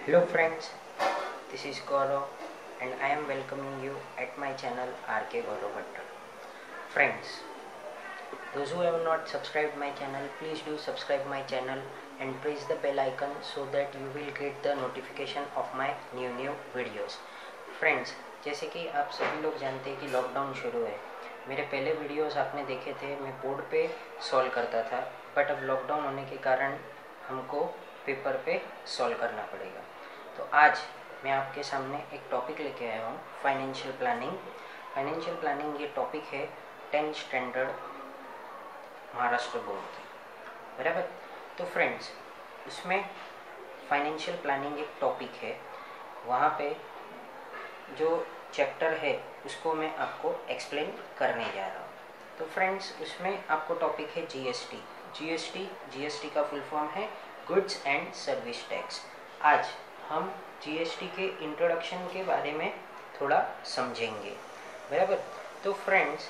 Hello friends, this is Gaurav and I am welcoming you at my channel RK Gaurav Bhatta. Friends, those who have not subscribed my channel, please do subscribe my channel and press the bell icon so that you will get the notification of my new videos. Friends, जैसे कि आप सभी लोग जानते हैं कि lockdown शुरू है। मेरे पहले वीडियोस आपने देखे थे, मैं बोर्ड पे सॉल्व करता था, बट अब लॉकडाउन होने के कारण हमको पेपर पे सॉल्व करना पड़ेगा। तो आज मैं आपके सामने एक टॉपिक लेके आया हूँ, फाइनेंशियल प्लानिंग। फाइनेंशियल प्लानिंग ये टॉपिक है 10th स्टैंडर्ड महाराष्ट्र बोर्ड की, बराबर। तो फ्रेंड्स, उसमें फाइनेंशियल प्लानिंग एक टॉपिक है, वहाँ पे जो चैप्टर है उसको मैं आपको एक्सप्लेन करने जा रहा हूँ। तो फ्रेंड्स, उसमें आपको टॉपिक है जीएसटी। जीएसटी का फुल फॉर्म है गुड्स एंड सर्विस टैक्स। आज हम जीएसटी के इंट्रोडक्शन के बारे में थोड़ा समझेंगे, बराबर। तो फ्रेंड्स,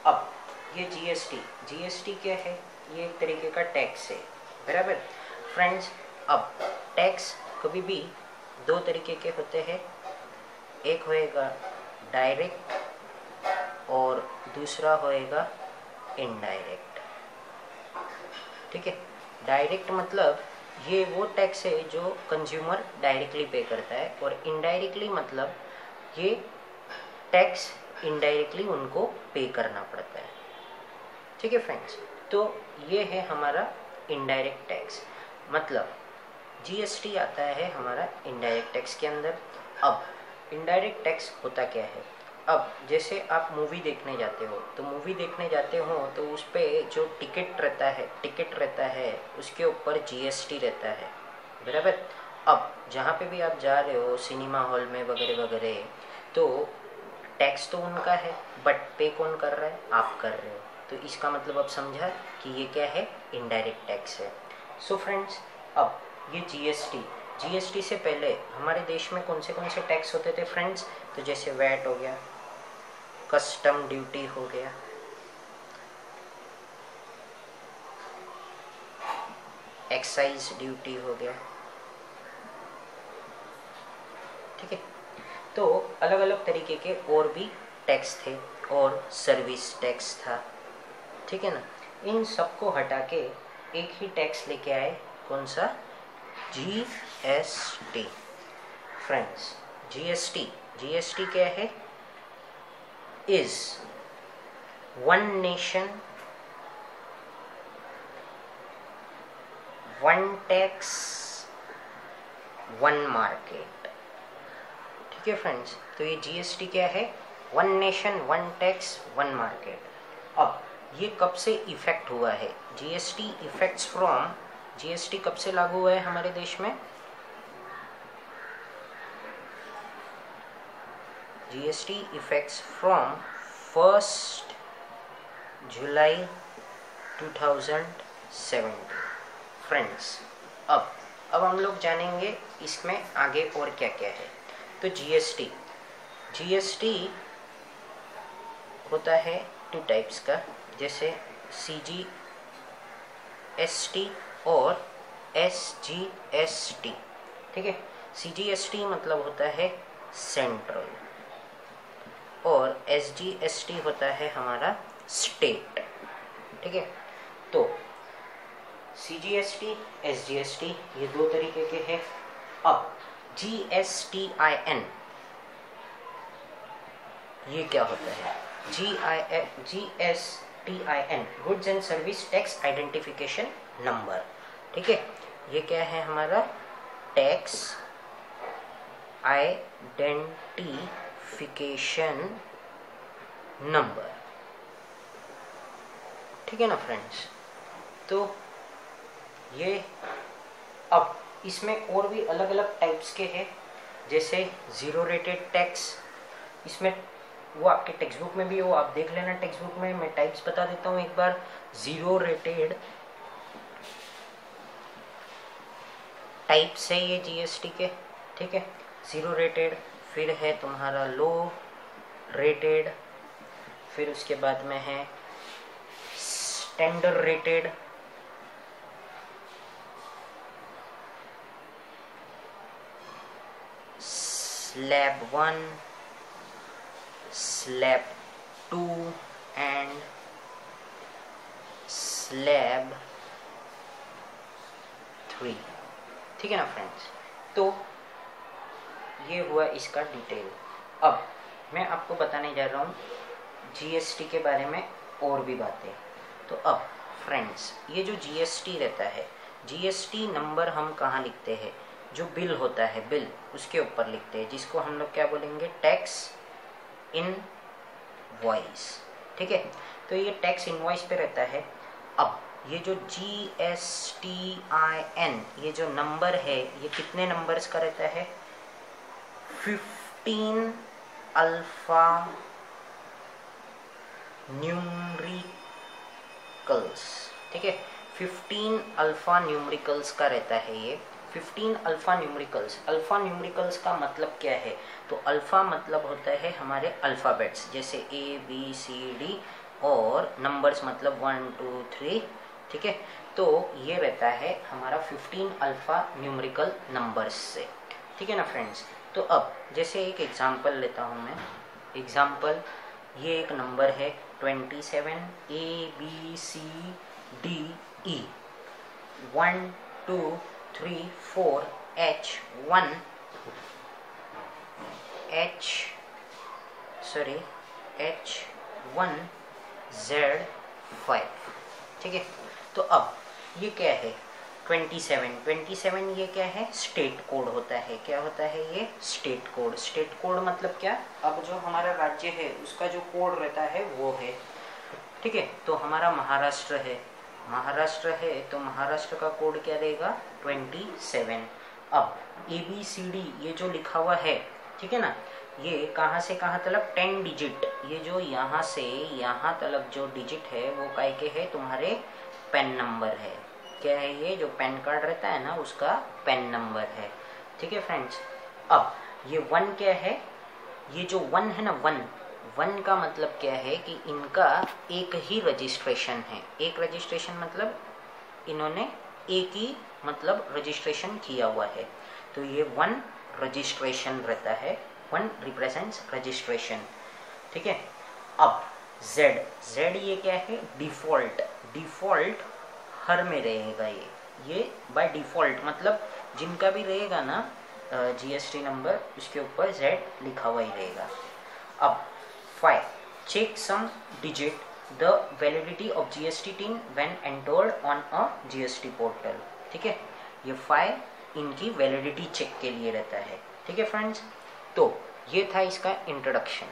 अब ये जीएसटी क्या है? ये एक तरीके का टैक्स है, बराबर। फ्रेंड्स, अब टैक्स कभी भी दो तरीके के होते हैं, एक होएगा डायरेक्ट और दूसरा होएगा इनडायरेक्ट। ठीक है, डायरेक्ट मतलब ये वो टैक्स है जो कंज्यूमर डायरेक्टली पे करता है, और इनडायरेक्टली मतलब ये टैक्स इनडायरेक्टली उनको पे करना पड़ता है। ठीक है फ्रेंड्स, तो ये है हमारा इनडायरेक्ट टैक्स, मतलब जीएसटी आता है हमारा इनडायरेक्ट टैक्स के अंदर। अब इनडायरेक्ट टैक्स होता क्या है? अब जैसे आप मूवी देखने जाते हो, तो उस पर जो टिकट रहता है उसके ऊपर जीएसटी रहता है, बराबर। अब जहाँ पे भी आप जा रहे हो, सिनेमा हॉल में वगैरह वगैरह, तो टैक्स तो उनका है, बट पे कौन कर रहा है? आप कर रहे हो। तो इसका मतलब अब समझा कि ये क्या है? इनडायरेक्ट टैक्स है। सो फ्रेंड्स, अब ये जीएसटी से पहले हमारे देश में कौन से टैक्स होते थे फ्रेंड्स? तो जैसे वैट हो गया, कस्टम ड्यूटी हो गया, एक्साइज ड्यूटी हो गया। ठीक है, तो अलग अलग तरीके के और भी टैक्स थे, और सर्विस टैक्स था। ठीक है ना, इन सबको हटा के एक ही टैक्स लेके आए, कौन सा? जीएसटी। फ्रेंड्स, जीएसटी क्या है? Is one nation one tax one market. ठीक है फ्रेंड्स, तो ये जीएसटी क्या है? One nation one tax one market. अब ये कब से इफेक्ट हुआ है? जीएसटी कब से लागू हुआ है हमारे देश में? GST effects from 1st July 2017। Friends, अब हम लोग जानेंगे इसमें आगे और क्या क्या है। तो जीएसटी होता है 2 टाइप्स का, जैसे सीजीएसटी और एसजीएसटी। ठीक है, सीजीएसटी मतलब होता है सेंट्रल, और एसजीएसटी होता है हमारा स्टेट। ठीक है, तो सीजीएसटी एसजीएसटी ये दो तरीके के हैं। अब जीएसटीआईएन ये क्या होता है? GSTIN goods and service tax identification number. ठीक है, ये क्या है? हमारा टैक्स आइडेंटिफिकेशन नंबर। ठीक है ना फ्रेंड्स, तो ये अब इसमें और भी अलग अलग टाइप्स के हैं, जैसे जीरो रेटेड टैक्स। इसमें वो आपके टेक्स्ट बुक में भी हो, आप देख लेना टेक्स्ट बुक में, मैं टाइप्स बता देता हूँ एक बार। जीरो रेटेड टाइप्स है ये जीएसटी के। ठीक है, जीरो रेटेड, फिर है तुम्हारा लो रेटेड, फिर उसके बाद में है standard rated, slab 1, slab 2 and slab 3। ठीक है ना फ्रेंड्स। तो ये हुआ इसका डिटेल। अब मैं आपको बताने जा रहा हूँ जीएसटी के बारे में और भी बातें। तो अब फ्रेंड्स, ये जो जीएसटी रहता है, जीएसटी नंबर हम कहाँ लिखते हैं? जो बिल होता है, बिल उसके ऊपर लिखते हैं, जिसको हम लोग क्या बोलेंगे? Tax invoice. ठीक है, तो ये टैक्स इनवॉइस पे रहता है। अब ये जो GSTIN, ये जो नंबर है, ये कितने नंबर्स का रहता है? 15 अल्फा न्यूमरिकल्स। ठीक है, 15 अल्फा न्यूमरिकल्स का रहता है ये। 15 अल्फा न्यूमरिकल्स। अल्फा न्यूमरिकल्स का मतलब क्या है? तो अल्फा मतलब होता है हमारे अल्फ़ाबेट्स, जैसे ABCD, और नंबर्स मतलब 1 2 3। ठीक है, तो ये रहता है हमारा 15 अल्फा न्यूमरिकल नंबर्स से। ठीक है ना फ्रेंड्स। तो अब जैसे एक एग्जांपल लेता हूँ मैं। एग्जांपल, ये एक नंबर है 27 ABCDE 1 2 3 4 H1 Z5। ठीक है, तो अब ये क्या है? 27 ये क्या है? स्टेट कोड होता है। क्या होता है ये? State code. स्टेट कोड मतलब क्या? अब जो हमारा राज्य है उसका जो कोड रहता है वो है। ठीक है, तो हमारा महाराष्ट्र है, महाराष्ट्र है, तो महाराष्ट्र का कोड क्या रहेगा? 27। अब ABCD ये जो लिखा हुआ है, ठीक है ना, ये कहाँ से कहाँ तलक? 10 डिजिट। ये जो यहाँ से यहाँ तलक जो डिजिट है वो काय के है? तुम्हारे पेन नंबर है। क्या है ये? जो पेन कार्ड रहता है ना, उसका पेन नंबर है। ठीक है फ्रेंड्स। अब ये 1 क्या है? ये जो 1 है ना, 1 का मतलब क्या है कि इनका एक ही रजिस्ट्रेशन है। एक रजिस्ट्रेशन मतलब इन्होंने एक ही मतलब रजिस्ट्रेशन किया हुआ है, तो ये 1 रजिस्ट्रेशन रहता है। 1 रिप्रेजेंट्स रजिस्ट्रेशन। ठीक है, अब Z ये क्या है? डिफॉल्ट। डिफॉल्ट हर में रहेगा ये बाय डिफॉल्ट, मतलब जिनका भी रहेगा ना GST नंबर, उसके ऊपर Z लिखा हुआ ही रहेगा। अब 5, check sum digit the validity of GST TIN when entered on a GST portal. ठीक है, ये 5 इनकी वैलिडिटी चेक के लिए रहता है। ठीक है फ्रेंड्स, तो ये था इसका इंट्रोडक्शन।